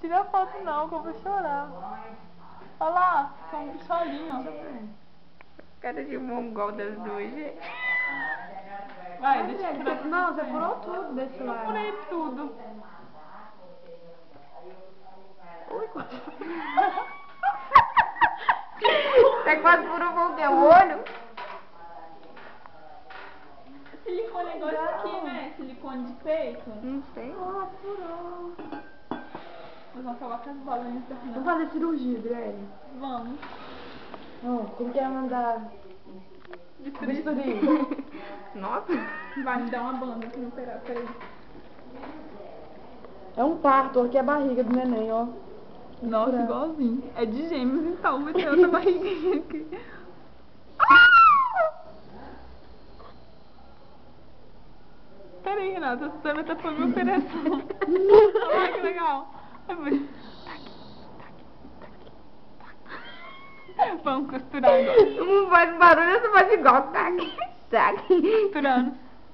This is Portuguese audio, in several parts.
tira foto não, que eu vou chorar. Olha lá, são um bicholinho. Cara de mongol das duas, gente. Vai, deixa eu tirar. Não, você furou tudo desse Eu lado. furei tudo. Ui, quase. Você quase furou com o quê? O olho? Silicone é igual isso aqui, né? Silicone de peito. Não sei. Ah, furou. Nós vamos colocar as bolinhas da Vamos fazer cirurgia, Adriele. Vamos. Não, quem quer mandar bisturi? Nossa. Vai me dar uma banda pra me operar, peraí. É um parto, aqui é a barriga do neném, ó. Nossa, Pra- igualzinho. É de gêmeos, então vai ter outra barriguinha aqui. Peraí, Renata, você também tá fazendo minha operação. Olha que legal. Vamos costurar agora. Não faz barulho, você faz igual. Tac, tac. Costurando.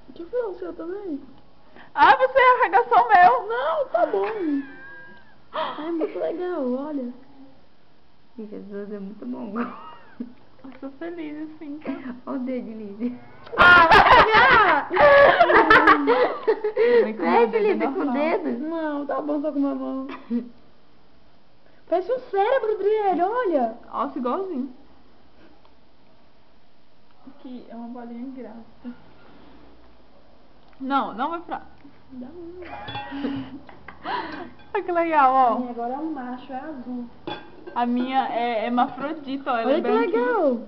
O que foi o seu também? Ah, você arregaçou o meu. Não, tá bom. É muito legal, olha. Jesus, é muito mongol. Eu sou feliz assim. Olha o dedo, Lídia. Ah, vai pegar! Mexe, Lídia, com o dedo. Não, tá bom só com uma mão. Parece um cérebro, Adriele, olha. Nossa, igualzinho. Aqui é uma bolinha grávida. Não, não vai pra... Dá um. Olha que legal, ó. E agora é um macho, é azul. A minha é hermafrodita, ó. Ela Olha é que branquinha. legal.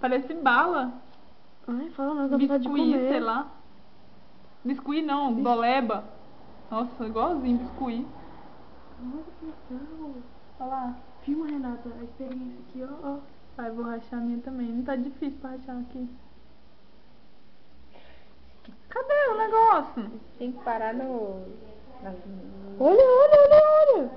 Parece bala. Ai, fala, nós dá vontade de Biscuit, comer. sei lá. Biscuit não, boleba. Nossa, igualzinho biscuit. Olha que legal. Olha lá. Filma, Renata, a experiência aqui, ó. Ó. Ai, vou rachar a minha também. Não tá difícil pra rachar aqui. Cadê o negócio? Tem que parar no... Olha, olha, olha, olha.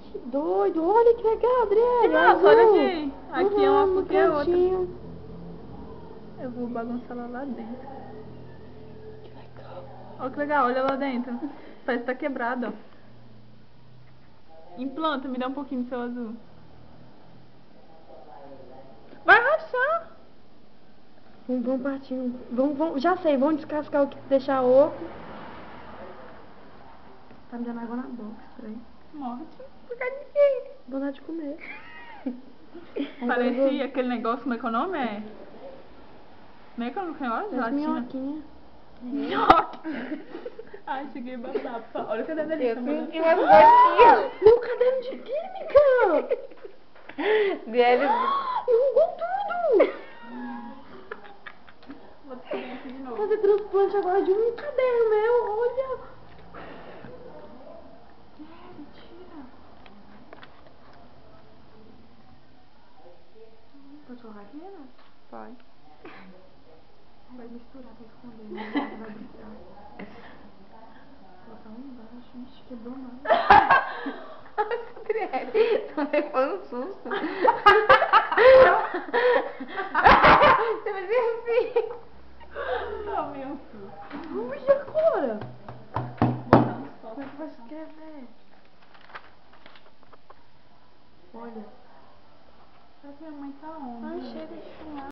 Que doido. Olha que legal, Adriele. Nossa, olha aqui. Aqui é uma no porque é outra. cantinho. Eu vou bagunçar ela lá dentro. Que legal. Olha que legal, olha lá dentro. Parece que tá quebrado, ó. Implanta, me dá um pouquinho do seu azul. Vai rachar. Vamos partir. Vamos, já sei, vamos descascar o que deixar oco. Tá me dando água na boca, estranho. Morte. Vontade de comer. Parecia aquele negócio, como é que é o nome? Como é que é o negócio? Parece Gelatina. minhoquinha. Minhoca. Ai, cheguei a passar. Olha o caderno dele. Eu senti umas gotinhas. Meu caderno de química! Dele. Enrugou tudo! Vou descobrir aqui de novo. Fazer transplante agora de um caderno meu, olha! Mentira. Pode colocar aqui, né? Pode. Vai misturar pra esconder, né? Vai brincar. Vou botar um embaixo, ixi, quebrou mais. Adriele, também foi um susto. Você fazia assim. Não, meu susto. Ui, e agora? Botar no sol. Como é que vai escrever? Olha. Será que minha mãe tá onde? Ai, chega de fumar.